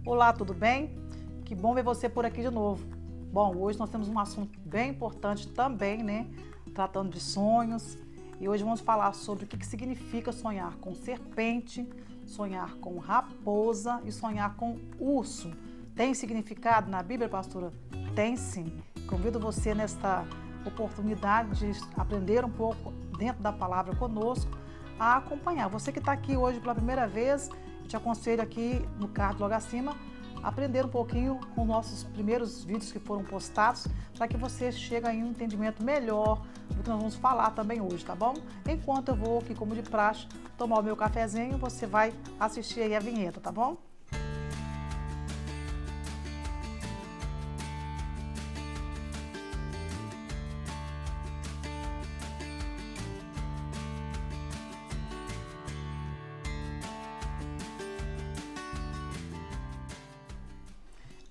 Olá, tudo bem? Que bom ver você por aqui de novo. Bom, hoje nós temos um assunto bem importante também, né? Tratando de sonhos. E hoje vamos falar sobre o que significa sonhar com serpente, sonhar com raposa e sonhar com urso. Tem significado na Bíblia, pastora? Tem sim. Convido você nesta oportunidade de aprender um pouco dentro da palavra conosco, a acompanhar. Você que está aqui hoje pela primeira vez, eu te aconselho aqui no card logo acima, aprender um pouquinho com nossos primeiros vídeos que foram postados, para que você chegue a um entendimento melhor do que nós vamos falar também hoje, tá bom? Enquanto eu vou aqui, como de praxe, tomar o meu cafezinho, você vai assistir aí a vinheta, tá bom?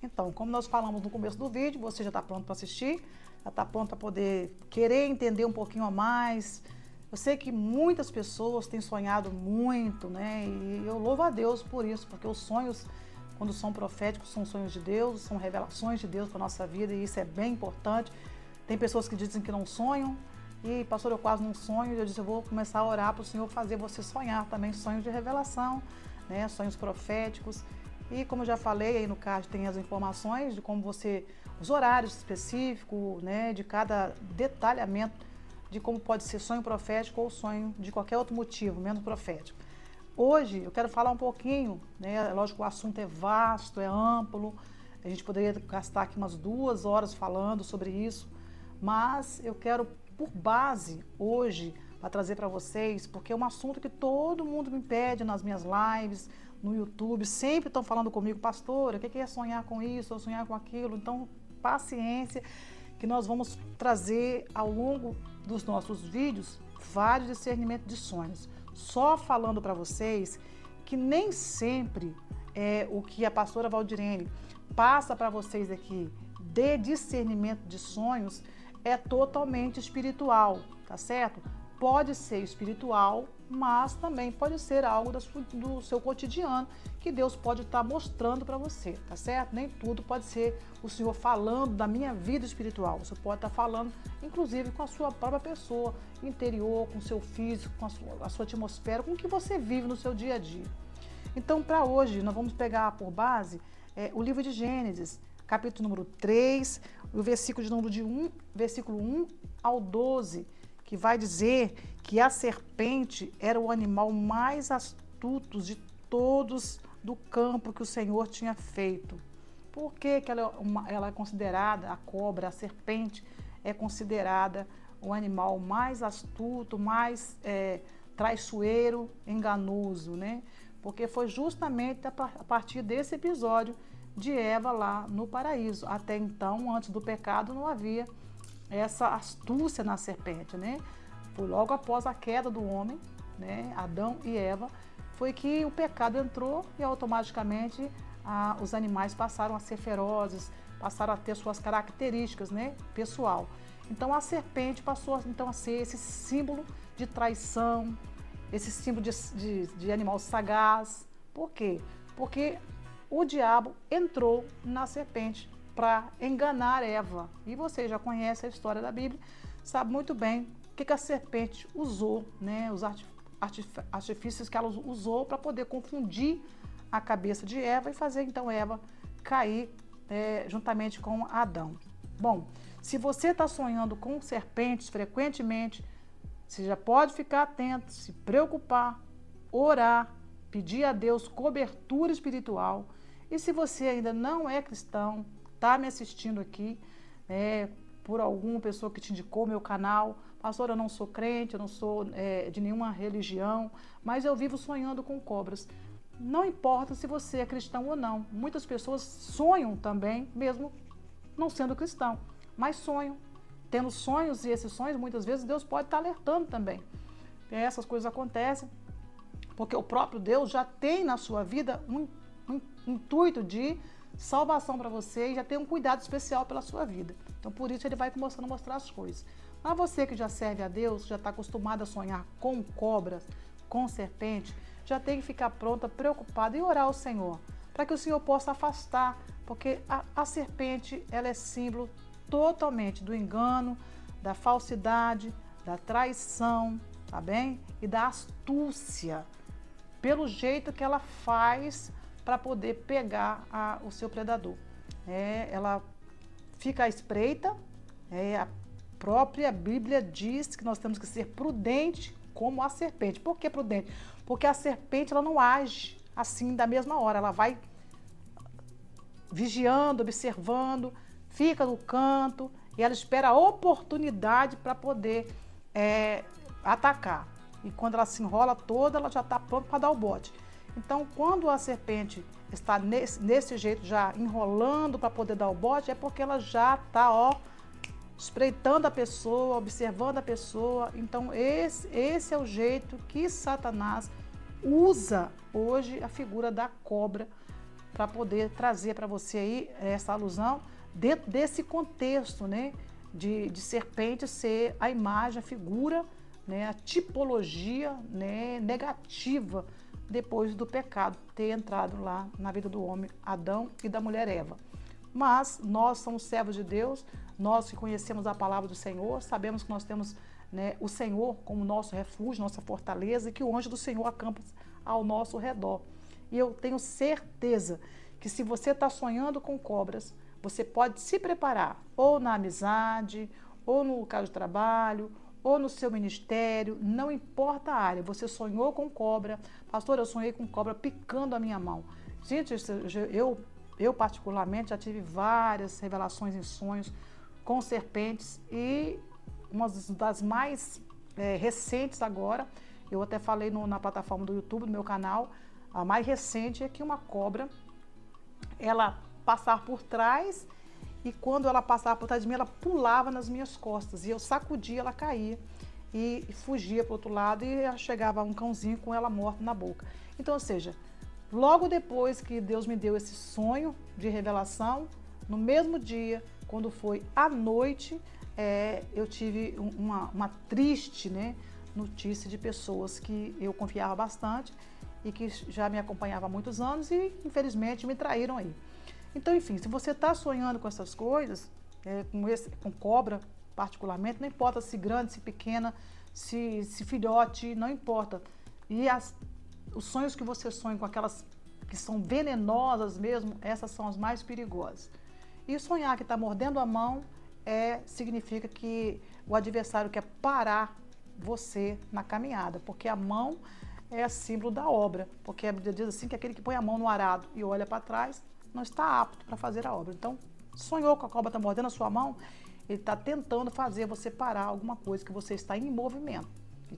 Então, como nós falamos no começo do vídeo, você já está pronto para assistir, já está pronto para poder querer entender um pouquinho a mais. Eu sei que muitas pessoas têm sonhado muito, né? E eu louvo a Deus por isso, porque os sonhos, quando são proféticos, são sonhos de Deus, são revelações de Deus para a nossa vida, e isso é bem importante. Tem pessoas que dizem que não sonham, e pastor, eu quase não sonho, e eu disse, eu vou começar a orar para o Senhor fazer você sonhar também, sonhos de revelação, né? Sonhos proféticos. E como eu já falei, aí no card tem as informações de como você, os horários específicos, né, de cada detalhamento de como pode ser sonho profético ou sonho de qualquer outro motivo, menos profético. Hoje eu quero falar um pouquinho, né, lógico que o assunto é vasto, é amplo, a gente poderia gastar aqui umas 2 horas falando sobre isso, mas eu quero por base hoje para trazer para vocês, porque é um assunto que todo mundo me pede nas minhas lives, no YouTube, sempre estão falando comigo, pastora, o que é sonhar com isso, ou sonhar com aquilo? Então, paciência, que nós vamos trazer ao longo dos nossos vídeos vários discernimentos de sonhos. Só falando para vocês que nem sempre é o que a pastora Valdirene passa para vocês aqui de discernimento de sonhos é totalmente espiritual, tá certo? Pode ser espiritual, mas também pode ser algo do seu cotidiano que Deus pode estar mostrando para você, tá certo? Nem tudo pode ser o Senhor falando da minha vida espiritual. Você pode estar falando, inclusive, com a sua própria pessoa interior, com o seu físico, com a sua atmosfera, com o que você vive no seu dia a dia. Então, para hoje, nós vamos pegar por base o livro de Gênesis, capítulo número 3, o versículo versículo 1 ao 12, que vai dizer que a serpente era o animal mais astuto de todos do campo que o Senhor tinha feito. Por que ela é considerada, a cobra, a serpente, é considerada o animal mais astuto, mais traiçoeiro, enganoso, né? Porque foi justamente a partir desse episódio de Eva lá no paraíso. Até então, antes do pecado, não havia essa astúcia na serpente, né? Foi logo após a queda do homem, né? Adão e Eva, foi que o pecado entrou e automaticamente os animais passaram a ser ferozes, passaram a ter suas características, né? Pessoal. Então a serpente passou então a ser esse símbolo de traição, esse símbolo de animal sagaz. Por quê? Porque o diabo entrou na serpente para enganar Eva. E você já conhece a história da Bíblia, sabe muito bem o que a serpente usou, né? Os artifícios que ela usou para poder confundir a cabeça de Eva e fazer então Eva cair juntamente com Adão. Bom, se você está sonhando com serpentes frequentemente, você já pode ficar atento, se preocupar, orar, pedir a Deus cobertura espiritual. E se você ainda não é cristão, está me assistindo aqui, por alguma pessoa que te indicou meu canal, pastor, eu não sou crente, eu não sou de nenhuma religião, mas eu vivo sonhando com cobras. Não importa se você é cristão ou não, muitas pessoas sonham também, mesmo não sendo cristão, mas sonham, tendo sonhos, e esses sonhos muitas vezes Deus pode estar alertando também. Essas coisas acontecem porque o próprio Deus já tem na sua vida um intuito de salvação para você e já tem um cuidado especial pela sua vida. Então, por isso, ele vai começando a mostrar as coisas. Mas você que já serve a Deus, já está acostumado a sonhar com cobras, com serpente, já tem que ficar pronta, preocupada e orar ao Senhor para que o Senhor possa afastar, porque a serpente, ela é símbolo totalmente do engano, da falsidade, da traição, tá bem? E da astúcia, pelo jeito que ela faz para poder pegar o seu predador. Ela fica à espreita, a própria Bíblia diz que nós temos que ser prudente como a serpente. Por que prudente? Porque a serpente, ela não age assim da mesma hora, ela vai vigiando, observando, fica no canto e ela espera a oportunidade para poder atacar. E quando ela se enrola toda, ela já está pronta para dar o bote. Então, quando a serpente está nesse jeito, já enrolando para poder dar o bote, é porque ela já está, espreitando a pessoa, observando a pessoa. Então, esse é o jeito que Satanás usa hoje a figura da cobra para poder trazer para você aí essa alusão dentro desse contexto, né, de serpente ser a imagem, a figura, né, a tipologia, né, negativa depois do pecado ter entrado lá na vida do homem Adão e da mulher Eva. Mas nós somos servos de Deus, nós que conhecemos a palavra do Senhor, sabemos que nós temos, né, o Senhor como nosso refúgio, nossa fortaleza, e que o anjo do Senhor acampa ao nosso redor. E eu tenho certeza que se você está sonhando com cobras, você pode se preparar, ou na amizade, ou no local de trabalho, ou no seu ministério, não importa a área. Você sonhou com cobra, pastor, eu sonhei com cobra picando a minha mão. Gente, eu particularmente já tive várias revelações em sonhos com serpentes e uma das mais recentes agora, eu até falei na plataforma do YouTube, no meu canal, a mais recente é que uma cobra, ela passar por trás e quando ela passava por trás de mim, ela pulava nas minhas costas e eu sacudia, ela caía e fugia para o outro lado e chegava um cãozinho com ela morta na boca. Então, ou seja, logo depois que Deus me deu esse sonho de revelação, no mesmo dia, quando foi à noite, eu tive uma triste, né, notícia de pessoas que eu confiava bastante e que já me acompanhavam há muitos anos e, infelizmente, me traíram aí. Então, enfim, se você está sonhando com essas coisas, com cobra particularmente, não importa se grande, se pequena, se filhote, não importa. E os sonhos que você sonha com aquelas que são venenosas mesmo, essas são as mais perigosas. E sonhar que está mordendo a mão significa que o adversário quer parar você na caminhada, porque a mão é símbolo da obra, porque a Bíblia diz assim que aquele que põe a mão no arado e olha para trás não está apto para fazer a obra. Então, sonhou que a cobra está mordendo a sua mão, ele está tentando fazer você parar alguma coisa que você está em movimento, que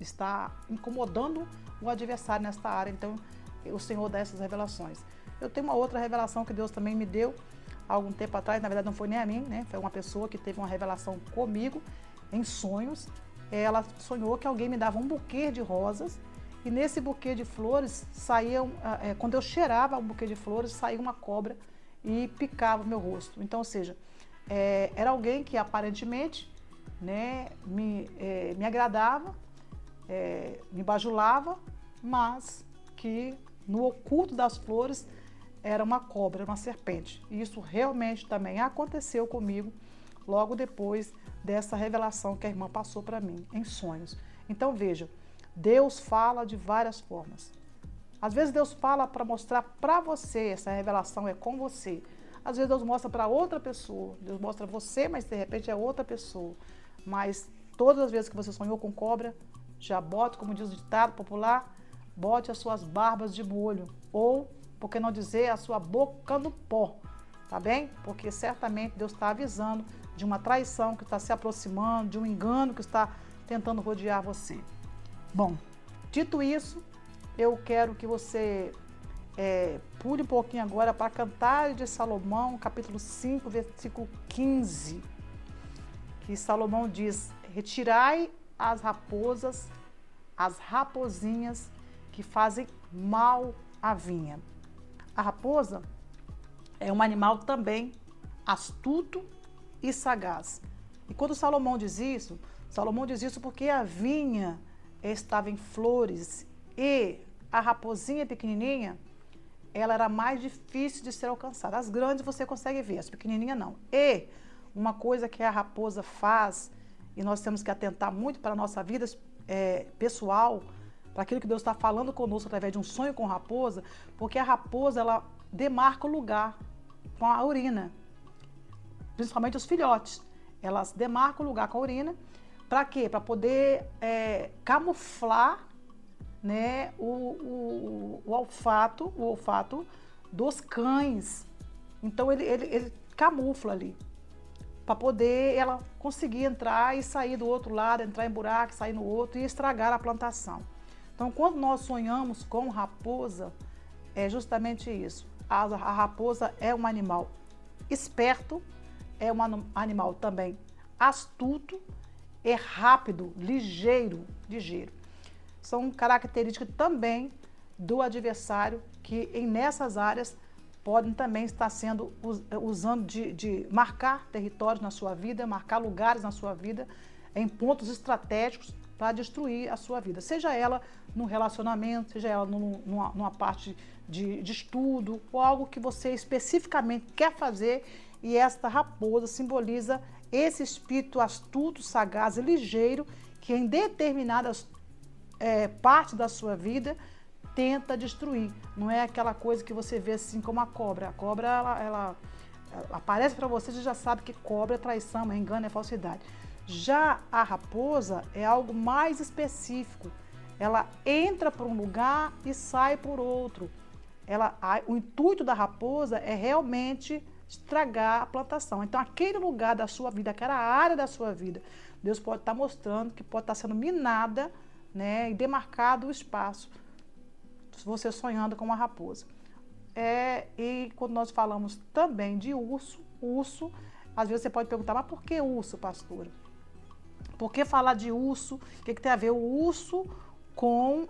está incomodando o adversário nesta área. Então, o Senhor dá essas revelações. Eu tenho uma outra revelação que Deus também me deu há algum tempo atrás, na verdade não foi nem a mim, né? Foi uma pessoa que teve uma revelação comigo em sonhos. Ela sonhou que alguém me dava um buquê de rosas e nesse buquê de flores saía, quando eu cheirava o buquê de flores, saía uma cobra e picava o meu rosto. Então, ou seja, era alguém que aparentemente, né, me agradava, me bajulava, mas que no oculto das flores era uma cobra, uma serpente. E isso realmente também aconteceu comigo logo depois dessa revelação que a irmã passou para mim em sonhos. Então veja, Deus fala de várias formas. Às vezes Deus fala para mostrar para você, essa revelação é com você. Às vezes Deus mostra para outra pessoa, Deus mostra você, mas de repente é outra pessoa. Mas todas as vezes que você sonhou com cobra, já bote, como diz o ditado popular, bote as suas barbas de molho, ou, por que não dizer, a sua boca no pó, tá bem? Porque certamente Deus está avisando de uma traição que está se aproximando, de um engano que está tentando rodear você. Bom, dito isso, eu quero que você pule um pouquinho agora para Cantares de Salomão, capítulo 5, versículo 15, que Salomão diz: retirai as raposas, as rapozinhas que fazem mal à vinha. A raposa é um animal também astuto e sagaz. E quando Salomão diz isso porque a vinha estava em flores e a raposinha pequenininha ela era mais difícil de ser alcançada. As grandes você consegue ver, as pequenininhas não. E uma coisa que a raposa faz, e nós temos que atentar muito para a nossa vida pessoal, para aquilo que Deus está falando conosco através de um sonho com raposa, porque a raposa, ela demarca o lugar com a urina, principalmente os filhotes. Elas demarcam o lugar com a urina, para quê? Para poder camuflar, né, o olfato dos cães. Então ele camufla ali, para poder ela conseguir entrar e sair do outro lado, entrar em buraco, sair no outro e estragar a plantação. Então, quando nós sonhamos com raposa, é justamente isso. A raposa é um animal esperto, é um animal também astuto, é rápido, ligeiro. São características também do adversário que nessas áreas podem também estar sendo usando de marcar territórios na sua vida, marcar lugares na sua vida, em pontos estratégicos para destruir a sua vida. Seja ela num relacionamento, seja ela numa parte de estudo, ou algo que você especificamente quer fazer, e esta raposa simboliza esse espírito astuto, sagaz e ligeiro, que em determinadas partes da sua vida tenta destruir. Não é aquela coisa que você vê assim como a cobra. A cobra, ela aparece para você, você já sabe que cobra é traição, é engano, é falsidade. Já a raposa é algo mais específico. Ela entra por um lugar e sai por outro. O intuito da raposa é realmente estragar a plantação. Então, aquele lugar da sua vida, aquela área da sua vida, Deus pode estar mostrando que pode estar sendo minada, né, e demarcado o espaço, você sonhando com uma raposa. E quando nós falamos também de urso, às vezes você pode perguntar, mas por que urso, pastora? Por que falar de urso? O que tem a ver o urso com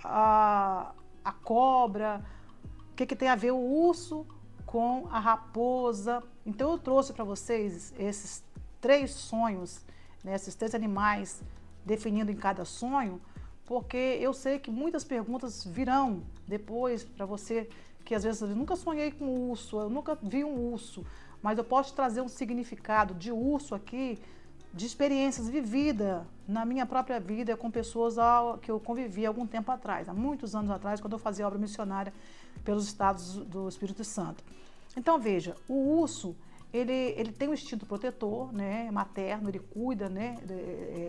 a cobra? O que tem a ver o urso com a raposa? Então eu trouxe para vocês esses 3 sonhos, né, esses 3 animais definindo em cada sonho, porque eu sei que muitas perguntas virão depois para você, que às vezes eu nunca sonhei com urso, eu nunca vi um urso, mas eu posso trazer um significado de urso aqui, de experiências vividas na minha própria vida com pessoas que eu convivi há algum tempo atrás, há muitos anos atrás, quando eu fazia obra missionária pelos estados do Espírito Santo. Então veja, o urso, ele tem um instinto protetor, né, materno, ele cuida, né,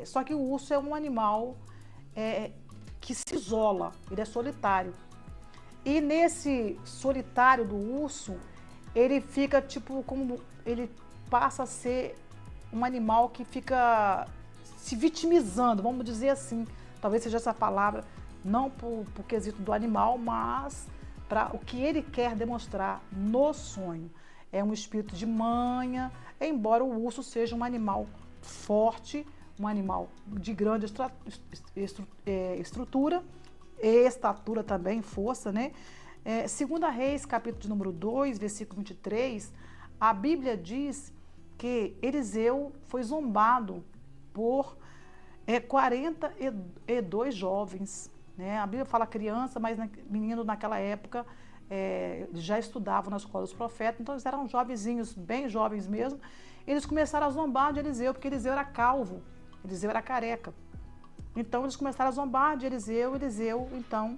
só que o urso é um animal que se isola, ele é solitário. E nesse solitário do urso, ele fica ele passa a ser um animal que fica se vitimizando, vamos dizer assim, talvez seja essa palavra, não por quesito do animal, mas para o que ele quer demonstrar no sonho. É um espírito de manha, embora o urso seja um animal forte, um animal de grande estrutura, estatura também, força, né? Segunda Reis, capítulo de número 2, versículo 23, a Bíblia diz que Eliseu foi zombado por 42 jovens, né? A Bíblia fala criança, mas menino naquela época já estudavam na escola dos profetas, então eles eram jovenzinhos, bem jovens mesmo. Eles começaram a zombar de Eliseu, porque Eliseu era calvo, Eliseu era careca. Então eles começaram a zombar de Eliseu, então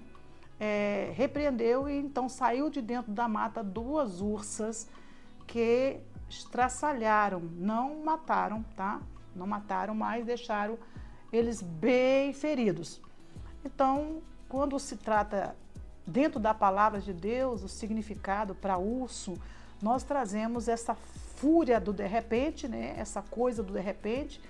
repreendeu e então saiu de dentro da mata 2 ursas que estraçalharam, não mataram, tá? Não mataram, mas deixaram eles bem feridos. Então, quando se trata dentro da palavra de Deus, o significado para urso, nós trazemos essa fúria do de repente, né? Essa coisa do de repente,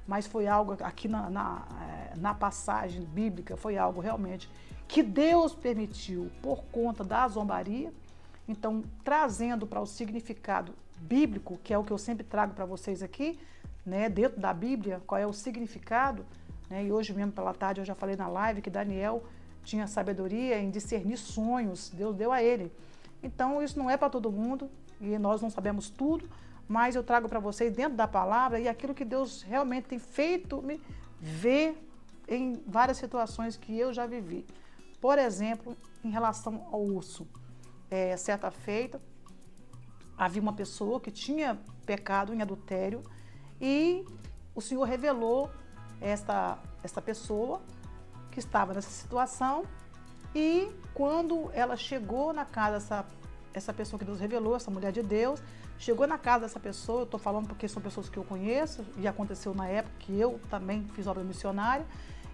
mas foi algo aqui na passagem bíblica, foi algo realmente que Deus permitiu por conta da zombaria. Então, trazendo para o significado bíblico, que é o que eu sempre trago para vocês aqui, né, dentro da Bíblia, qual é o significado, né, e hoje mesmo pela tarde eu já falei na live que Daniel tinha sabedoria em discernir sonhos, Deus deu a ele. Então, isso não é para todo mundo e nós não sabemos tudo, mas eu trago para vocês dentro da palavra e aquilo que Deus realmente tem feito me ver em várias situações que eu já vivi. Por exemplo, em relação ao urso. Certa feita, havia uma pessoa que tinha pecado em adultério e o Senhor revelou esta pessoa que estava nessa situação, e quando ela chegou na casa, essa pessoa que Deus revelou, essa mulher de Deus, chegou na casa dessa pessoa, eu estou falando porque são pessoas que eu conheço e aconteceu na época que eu também fiz obra missionária,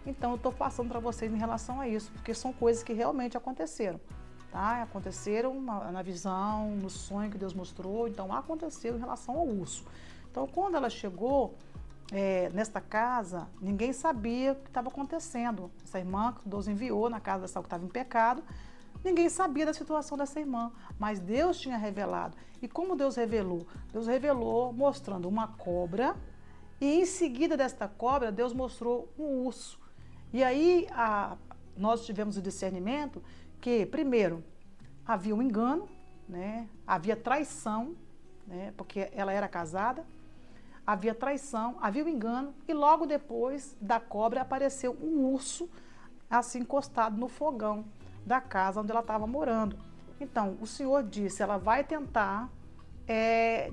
então eu estou passando para vocês em relação a isso, porque são coisas que realmente aconteceram, tá? Aconteceram na visão, no sonho que Deus mostrou, então aconteceu em relação ao urso. Então quando ela chegou nesta casa, ninguém sabia o que estava acontecendo. Essa irmã que Deus enviou na casa dessa que estava em pecado, ninguém sabia da situação dessa irmã, mas Deus tinha revelado. E como Deus revelou? Deus revelou mostrando uma cobra, e em seguida desta cobra, Deus mostrou um urso. E aí nós tivemos o discernimento que, primeiro, havia um engano, né? Havia traição, né? Porque ela era casada. Havia traição, havia o engano, e logo depois da cobra apareceu um urso assim encostado no fogão da casa onde ela estava morando. Então o Senhor disse, ela vai tentar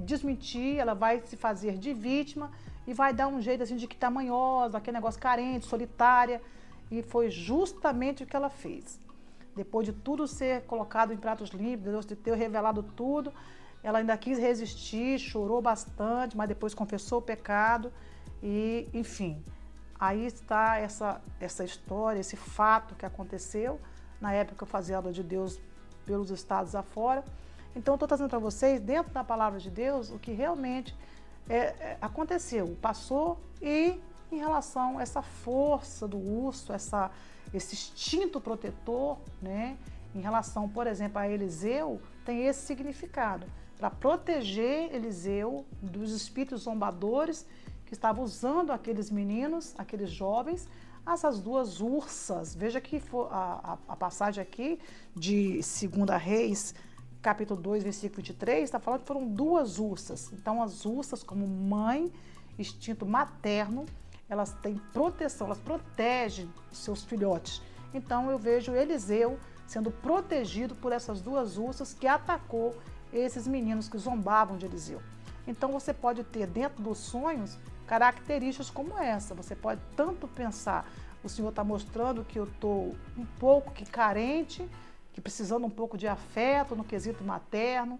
desmentir, ela vai se fazer de vítima e vai dar um jeito assim de que tá manhosa, aquele negócio carente, solitária, e foi justamente o que ela fez. Depois de tudo ser colocado em pratos limpos, Deus de ter revelado tudo, ela ainda quis resistir, chorou bastante, mas depois confessou o pecado e, enfim, aí está essa história, esse fato que aconteceu na época que eu fazia a obra de Deus pelos estados afora. Então, eu estou trazendo para vocês, dentro da palavra de Deus, o que realmente aconteceu, passou, e em relação a essa força do urso, esse instinto protetor, né? Em relação, por exemplo, a Eliseu, tem esse significado, para proteger Eliseu dos espíritos zombadores que estavam usando aqueles meninos, aqueles jovens, essas duas ursas. Veja que a passagem aqui de 2 Reis, capítulo 2, versículo 23, está falando que foram duas ursas. Então, as ursas, como mãe, instinto materno, elas têm proteção, elas protegem seus filhotes. Então, eu vejo Eliseu sendo protegido por essas duas ursas que atacou esses meninos que zombavam de Eliseu. Então você pode ter dentro dos sonhos características como essa. Você pode tanto pensar, o Senhor está mostrando que eu estou um pouco que carente, que precisando um pouco de afeto no quesito materno.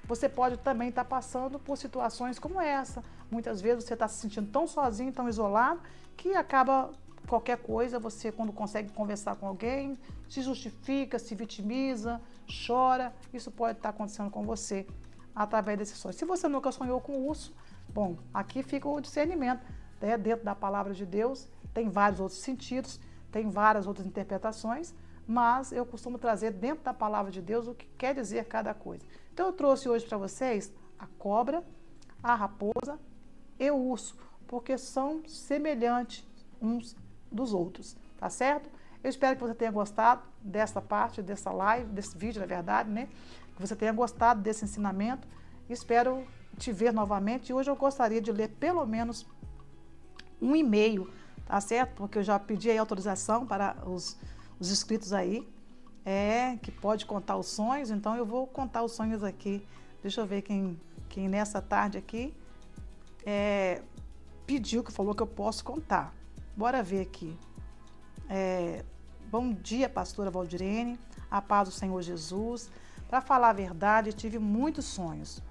Você pode também estar passando por situações como essa. Muitas vezes você está se sentindo tão sozinho, tão isolado, que acaba qualquer coisa, você quando consegue conversar com alguém, se justifica, se vitimiza, chora. Isso pode estar acontecendo com você através desses sonhos. Se você nunca sonhou com urso, bom, aqui fica o discernimento, né? Dentro da palavra de Deus, tem vários outros sentidos, tem várias outras interpretações, mas eu costumo trazer dentro da palavra de Deus o que quer dizer cada coisa. Então eu trouxe hoje para vocês a cobra, a raposa e o urso, porque são semelhantes uns dos outros, tá certo? Eu espero que você tenha gostado dessa parte, dessa live, desse vídeo, na verdade, né? Que você tenha gostado desse ensinamento. Espero te ver novamente. E hoje eu gostaria de ler pelo menos um e-mail, tá certo? Porque eu já pedi aí autorização para os inscritos aí, que pode contar os sonhos. Então eu vou contar os sonhos aqui. Deixa eu ver quem nessa tarde aqui pediu, que falou que eu posso contar. Bora ver aqui. Bom dia, pastora Valdirene, a paz do Senhor Jesus. Para falar a verdade, tive muitos sonhos.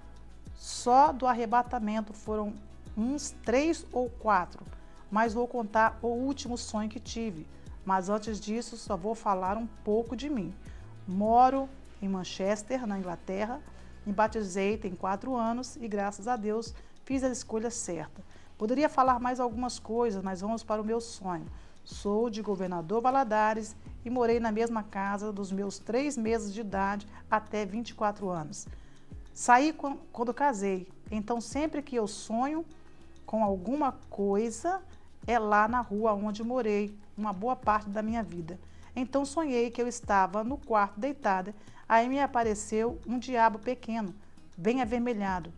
Só do arrebatamento foram uns 3 ou 4, mas vou contar o último sonho que tive. Mas antes disso, só vou falar um pouco de mim. Moro em Manchester, na Inglaterra, me batizei tem 4 anos e, graças a Deus, fiz a escolha certa. Poderia falar mais algumas coisas, mas vamos para o meu sonho. Sou de Governador Valadares e morei na mesma casa dos meus 3 meses de idade até 24 anos. Saí quando casei, então sempre que eu sonho com alguma coisa, é lá na rua onde morei uma boa parte da minha vida. Então sonhei que eu estava no quarto deitada, aí me apareceu um diabo pequeno, bem avermelhado.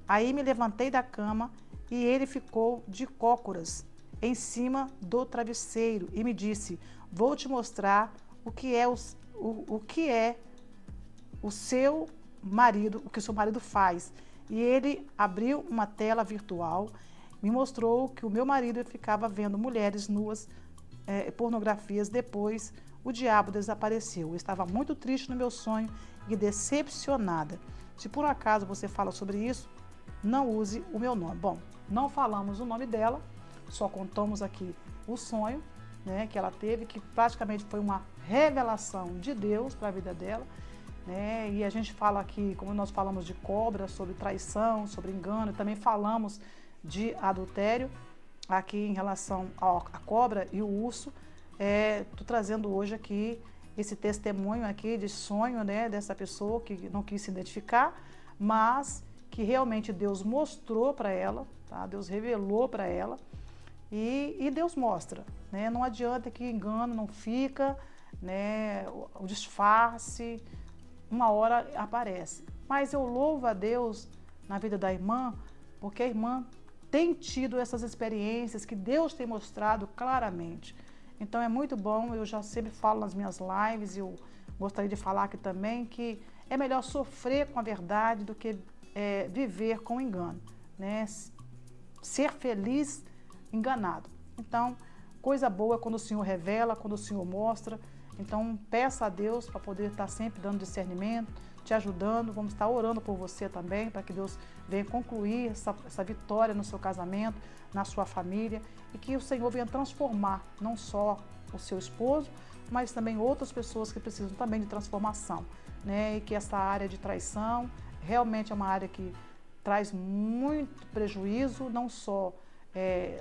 Aí me levantei da cama e ele ficou de cócoras em cima do travesseiro e me disse: vou te mostrar o que o que é o seu marido, o que o seu marido faz. E ele abriu uma tela virtual, me mostrou que o meu marido ficava vendo mulheres nuas, pornografias. Depois o diabo desapareceu. Eu estava muito triste no meu sonho e decepcionada. Se por acaso você fala sobre isso, não use o meu nome. Bom, não falamos o nome dela, só contamos aqui o sonho, né, que ela teve, que praticamente foi uma revelação de Deus para a vida dela, né? E a gente fala aqui, como nós falamos de cobra, sobre traição, sobre engano, também falamos de adultério aqui em relação à cobra e o urso. Estou trazendo hoje aqui esse testemunho aqui de sonho, né, dessa pessoa que não quis se identificar, mas que realmente Deus mostrou para ela, tá? Deus revelou para ela e Deus mostra, né? Não adianta que engano não fica, né? O disfarce, uma hora aparece. Mas eu louvo a Deus na vida da irmã, porque a irmã tem tido essas experiências que Deus tem mostrado claramente. Então é muito bom, eu já sempre falo nas minhas lives, e eu gostaria de falar aqui também, que é melhor sofrer com a verdade do que viver com engano, né? Ser feliz enganado. Então, coisa boa é quando o Senhor revela, quando o Senhor mostra. Então, peça a Deus para poder estar sempre dando discernimento, te ajudando. Vamos estar orando por você também, para que Deus venha concluir essa vitória no seu casamento, na sua família, e que o Senhor venha transformar não só o seu esposo, mas também outras pessoas que precisam também de transformação, né? E que essa área de traição realmente é uma área que traz muito prejuízo, não só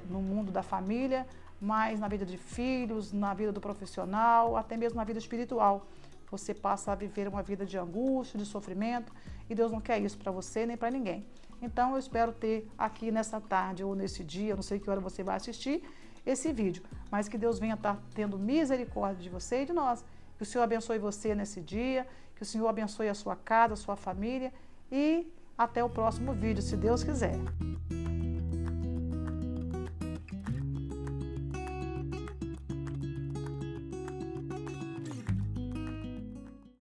no mundo da família, mas na vida de filhos, na vida do profissional, até mesmo na vida espiritual. Você passa a viver uma vida de angústia, de sofrimento, e Deus não quer isso para você nem para ninguém. Então eu espero ter aqui nessa tarde ou nesse dia, não sei que hora você vai assistir esse vídeo, mas que Deus venha estar tendo misericórdia de você e de nós. Que o Senhor abençoe você nesse dia, que o Senhor abençoe a sua casa, a sua família, e até o próximo vídeo, se Deus quiser.